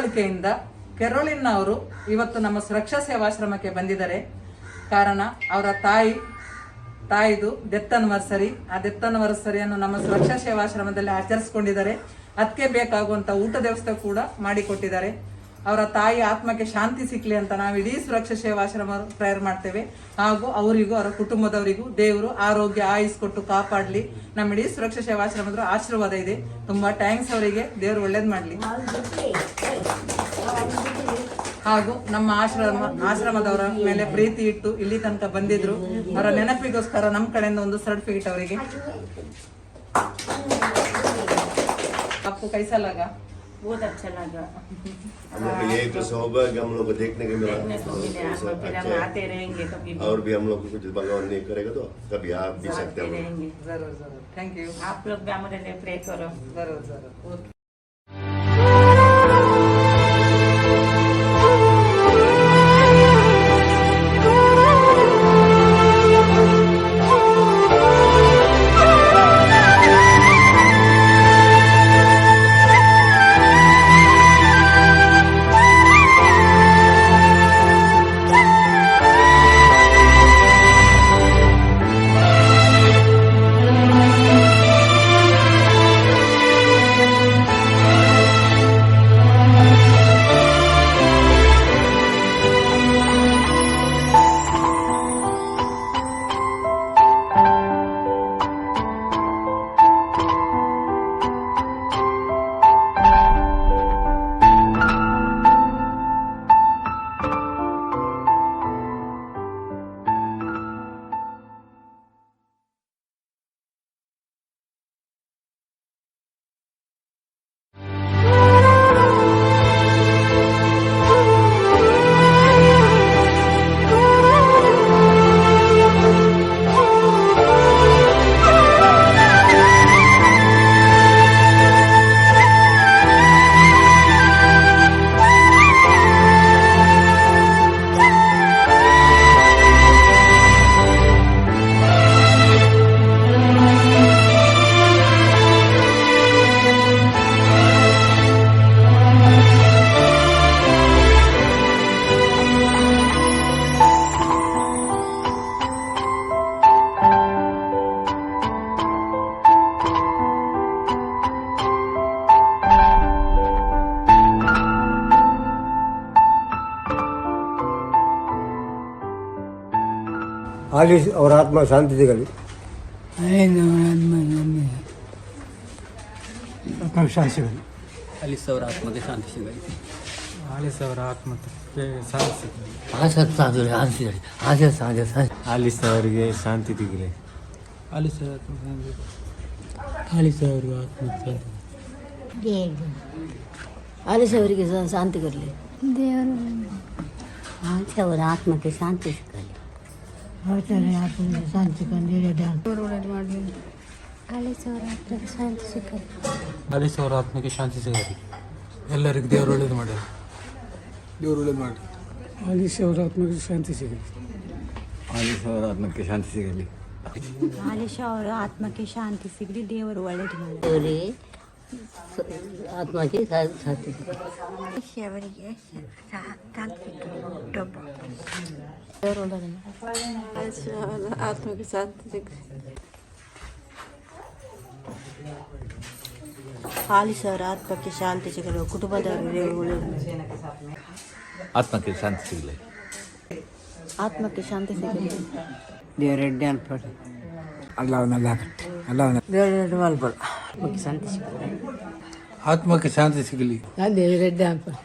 ತಿಳುವಳಿಕೆಯಿಂದ ಕೆರೋಲಿನ್ ಅವರು ಇವತ್ತು ನಮ್ಮ ಸುರಕ್ಷಾ ಸೇವಾಶ್ರಮಕ್ಕೆ ಬಂದಿದ್ದಾರೆ. ಕಾರಣ ಅವರ ತಾಯಿದು ಡೆತ್ ಆನಿವರ್ಸರಿ. ಆ ಡೆತ್ ಆನಿವರ್ಸರಿಯನ್ನು ನಮ್ಮ ಸುರಕ್ಷಾ ಸೇವಾಶ್ರಮದಲ್ಲಿ ಆಚರಿಸಿಕೊಂಡಿದ್ದಾರೆ. ಅದಕ್ಕೆ ಬೇಕಾಗುವಂತ ಊಟದ ವ್ಯವಸ್ಥೆ ಕೂಡ ಮಾಡಿಕೊಟ್ಟಿದ್ದಾರೆ. ಅವರ ತಾಯಿ ಆತ್ಮಕ್ಕೆ ಶಾಂತಿ ಸಿಕ್ಲಿ ಅಂತ ನಾವು ಇಡೀ ಸುರಕ್ಷಾ ಸೇವಾಶ್ರಮ ಪ್ರೇಯರ್ ಮಾಡ್ತೇವೆ. ಹಾಗೂ ಅವರಿಗೂ ಅವರ ಕುಟುಂಬದವರಿಗೂ ದೇವರು ಆರೋಗ್ಯ ಆಯುಸ್ ಕೊಟ್ಟು ಕಾಪಾಡಲಿ. ನಮ್ಮ ಇಡೀ ಸುರಕ್ಷಾ ಸೇವಾಶ್ರಮದ ಆಶೀರ್ವಾದ ಇದೆ. ತುಂಬಾ ಥ್ಯಾಂಕ್ಸ್ ಅವರಿಗೆ. ದೇವರು ಒಳ್ಳೇದ್ ಮಾಡ್ಲಿ. ಹಾಗೂ ನಮ್ಮ ಆಶ್ರಮದವರ ಮೇಲೆ ಪ್ರೀತಿ ಇಟ್ಟು ಇಲ್ಲಿ ತನಕ ಬಂದಿದ್ರು. ಅವರ ನೆನಪಿಗೋಸ್ಕರ ನಮ್ಮ ಕಡೆಯಿಂದ ಒಂದು ಸರ್ಟಿಫಿಕೇಟ್ ಅವರಿಗೆ. आपको कैसा लगा? बहुत अच्छा लगा। हम लोग ये तो सौभाग्य हम लोग को देखने को मिला। हम आते रहेंगे कभी और भी हम लोग को कुछ भगवान नहीं करेगा तो कभी आप भी सकते हो। जरूर जरूर। Thank you. आप लोग भी हमारे लिए प्रे करो। जरूर जरूर। ओके। ಆಲಿಸ್ ಅವರ ಆತ್ಮ ಶಾಂತಿ ಸಿಗಲಿ. ಶಾಂತಿ ಸಿಗಲಿ. ಆಲಿಸ್ ಅವರ ಆತ್ಮಕ್ಕೆ ಶಾಂತಿ ಸಿಗಲಿ. ಆಲಿಸ್ ಅವರ ಆತ್ಮಕ್ಕೆ ಶಾಂತಿ ಸಿಗಲಿ. ಆಲಿಸ್ ಅವರಿಗೆ ಶಾಂತಿ ಸಿಗಲಿ. ಆಲಿಸ್ ಅವರಿಗೆ ಆತ್ಮಕ್ಕೆ ಆಲಿಸ್ ಅವರಿಗೆ ಶಾಂತಿ ಕೊಡಲಿ. ದೇವರು ಅವರ ಆತ್ಮಕ್ಕೆ ಶಾಂತಿ ಸಿಗಲಿ. ಶಾಂತಿ ಮಾಡಲಿ. ಆಲಿಸ್ ಅವರ ಆತ್ಮಕ್ಕೆ ಶಾಂತಿ ಸಿಗಲಿ. ಆಲಿಸ್ ಅವರ ಆತ್ಮಕ್ಕೆ ಶಾಂತಿ ಸಿಗಲಿ. ಎಲ್ಲರಿಗೂ ದೇವರು ಒಳ್ಳೇದು ಮಾಡಿ. ದೇವರು ಒಳ್ಳೇದು ಮಾಡಿ. ಆಲಿಸ್ ಅವರ ಆತ್ಮಕ್ಕೆ ಶಾಂತಿ ಸಿಗಲಿ. ಆಲಿಸ್ ಅವರ ಆತ್ಮಕ್ಕೆ ಶಾಂತಿ ಸಿಗಲಿ. ಆಲಿಸ್ ಅವರ ಆತ್ಮಕ್ಕೆ ಶಾಂತಿ ಸಿಗಲಿ. ದೇವರು ಒಳ್ಳೇದು ಮಾಡಿ. ಅವರಿಗೆ ಆತ್ಮಕ್ಕೆ ಶಾಂತಿ ಸಿಗಲಿ. ಅವರಿಗೆ ಶಾಂತಿ ದೇವರು ಒಳ್ಳೇದು ಆತ್ಮಕ್ಕೆ ಶಾಂತಿ ಸಿಗಲಿ. ಆಲಿಸ್ ಅವರ ಆತ್ಮಕ್ಕೆ ಶಾಂತಿ ಸಿಗಲು ಕುಟುಂಬದವರಿಗೆ ಒಳ್ಳೆಯದು. ಆತ್ಮಕ್ಕೆ ಶಾಂತಿ ಸಿಗಲಿ. ಆತ್ಮಕ್ಕೆ ಶಾಂತಿ ಸಿಗಲಿ. ದೇವರೆಡ್ಡಿ ಅನ್ಪಡ ಅಲ್ಲವನ್ನೆಲ್ಲ ದೇವರೆಡ್ಡಿ ಮಲ್ಪಡ ಆತ್ಮಕ್ಕೆ ಶಾಂತಿ ಸಿಗಲಿ. ದೇವರೆಡ್ಡಿ ಅನ್ಪಡ